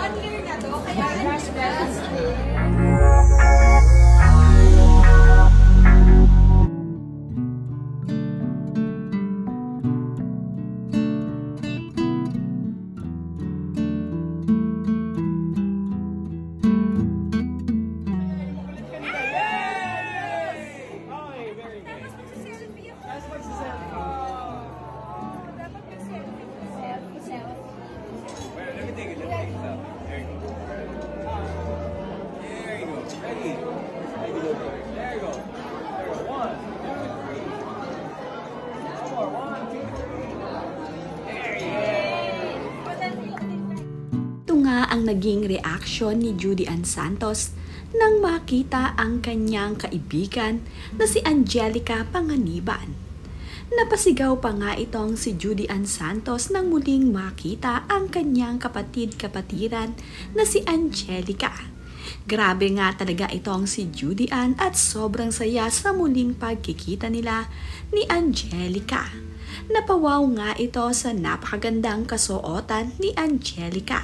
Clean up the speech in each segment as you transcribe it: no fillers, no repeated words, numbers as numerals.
1 year na to, kaya ang naging reaksyon ni Judy Ann Santos nang makita ang kanyang kaibigan na si Angelica Panganiban. Napasigaw pa nga itong si Judy Ann Santos nang muling makita ang kanyang kapatid-kapatiran na si Angelica. Grabe nga talaga itong si Judy Ann at sobrang saya sa muling pagkikita nila ni Angelica. Napawaw nga ito sa napakagandang kasuotan ni Angelica.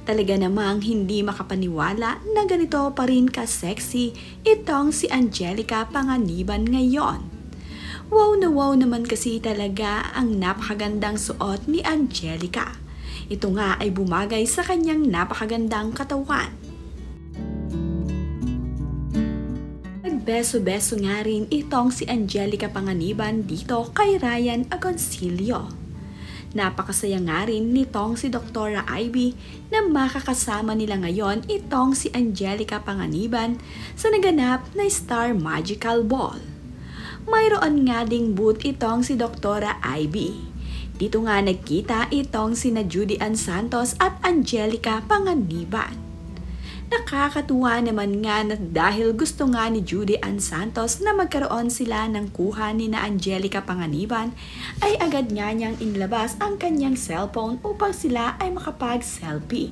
Talaga namang hindi makapaniwala na ganito pa rin ka-sexy itong si Angelica Panganiban ngayon. Wow na wow naman kasi talaga ang napakagandang suot ni Angelica. Ito nga ay bumagay sa kanyang napakagandang katawan. Nagbeso-beso nga rin itong si Angelica Panganiban dito kay Ryan Agoncillo. Napakasaya nga rin nitong si Dr. Ivy na makakasama nila ngayon itong si Angelica Panganiban sa naganap na Star Magical Ball. Mayroon nga ding booth itong si Dr. Ivy. Dito nga nagkita itong sina Judy Ann Santos at Angelica Panganiban. Nakakatuwa naman nga na dahil gusto nga ni Judy Ann Santos na magkaroon sila ng kuha ni na Angelica Panganiban ay agad nga niyang inilabas ang kanyang cellphone upang sila ay makapag-selfie.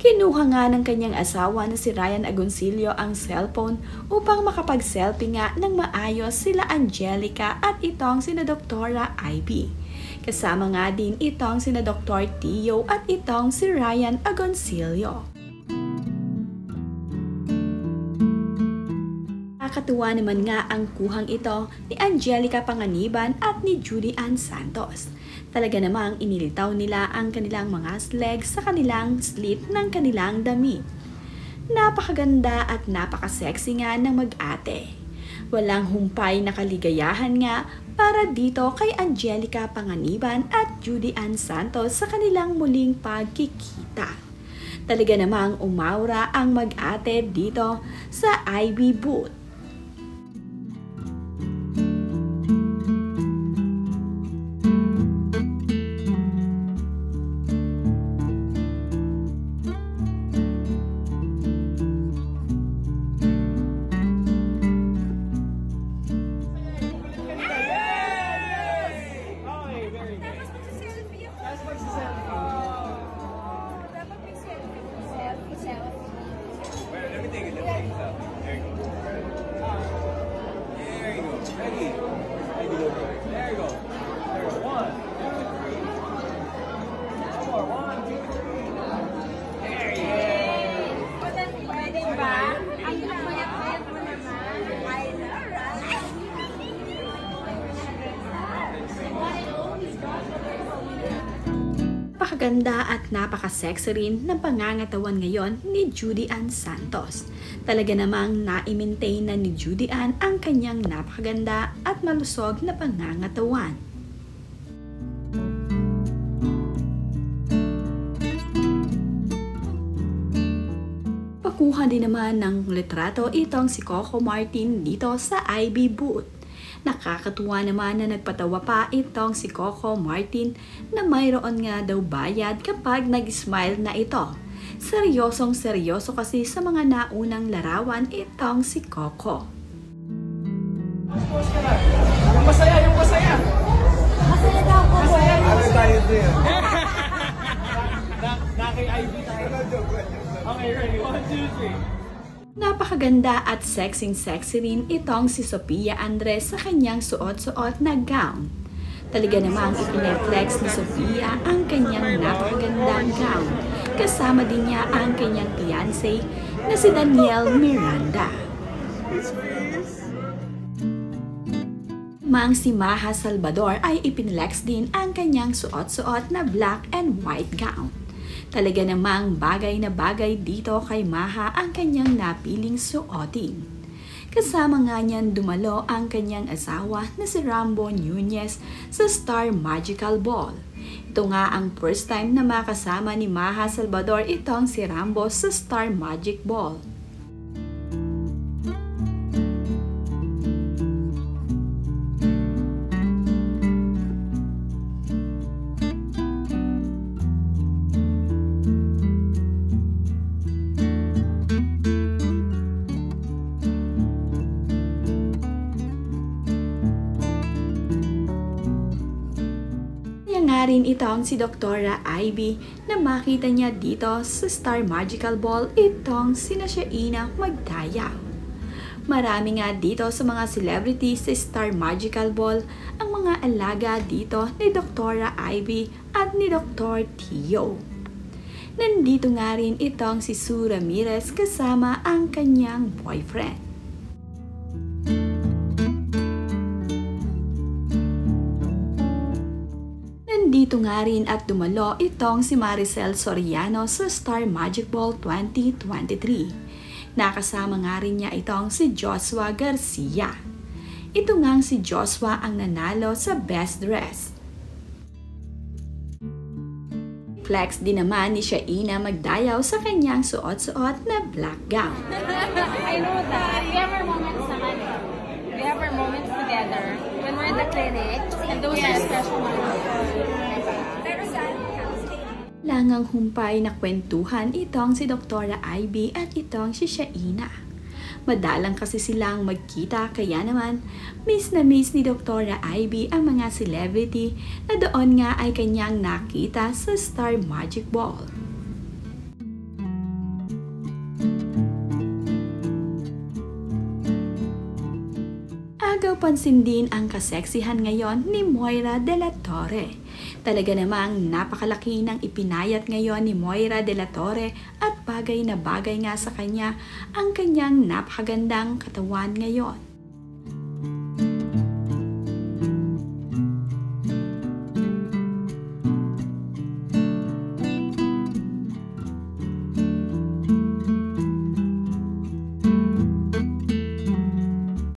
Kinuha nga ng kanyang asawa na si Ryan Agoncillo ang cellphone upang makapag-selfie nga ng maayos sila Angelica at itong sina Dr. Ivy. Kasama nga din itong sina Dr. Tio at itong si Ryan Agoncillo. Nakakatuwa naman nga ang kuhang ito ni Angelica Panganiban at ni Judy Ann Santos. Talaga namang inilitaw nila ang kanilang mga legs sa kanilang slit ng kanilang damit. Napakaganda at napakasexy nga ng mag-ate. Walang humpay na kaligayahan nga para dito kay Angelica Panganiban at Judy Ann Santos sa kanilang muling pagkikita. Talaga namang umaura ang mag-ate dito sa Ivy booth. Napakaganda at napaka-sexy rin ng pangangatawan ngayon ni Judy Ann Santos. Talaga namang na-maintain na ni Judy Ann ang kanyang napakaganda at malusog na pangangatawan. Pakuha din naman ng litrato itong si Coco Martin dito sa Ivy booth. Nakakatuwa naman na nagpatawa pa itong si Coco Martin na mayroon nga daw bayad kapag nag-smile na ito. Seryosong seryoso kasi sa mga naunang larawan itong si Coco. Yung masaya, yung masaya! Masaya daw po. Masaya yung Ano tayo din? Naki-Ivy tayo. Okay, ready? 1, 2, 3. Napakaganda at sexy rin itong si Sofia Andres sa kanyang suot-suot na gown. Talaga namang ipineflex ni Sofia ang kanyang napakagandang gown. Kasama din niya ang kanyang fiancé na si Daniel Miranda. Mang si Maja Salvador ay ipinlex din ang kanyang suot-suot na black and white gown. Talaga namang bagay na bagay dito kay Maja ang kanyang napiling suotin. Kasama nga niyan dumalo ang kanyang asawa na si Rambo Nunez sa Star Magical Ball. Ito nga ang first time na makasama ni Maja Salvador itong si Rambo sa Star Magic Ball. Nga rin itong si Dr. Ivy na makita niya dito sa Star Magical Ball itong si Shaina Magdayaw. Marami nga dito sa mga celebrities sa Star Magical Ball ang mga alaga dito ni Dr. Ivy at ni Dr. Tio. Nandito nga rin itong si Sue Ramirez kasama ang kanyang boyfriend. Nandito nga rin at dumalo itong si Maricel Soriano sa Star Magic Ball 2023. Nakasama nga rin niya itong si Joshua Garcia. Ito ngang si Joshua ang nanalo sa Best Dress. Flex din naman ni Shaina Magdayaw sa kanyang suot-suot na black gown. I know that. We have our moments naman. We have our moments together when we're in the clinic, and those are special moments. Pero saan? Langang humpay na kwentuhan itong si Dr. Ivy at itong si Shaina. Madalang kasi silang magkita kaya naman miss na miss ni Dr. Ivy ang mga celebrity na doon nga ay kanyang nakita sa Star Magic Ball. Agaw pansin din ang kaseksihan ngayon ni Moira de la Torre. Talaga namang napakalaki ng ipinayat ngayon ni Moira de la Torre at bagay na bagay nga sa kanya ang kanyang napakagandang katawan ngayon.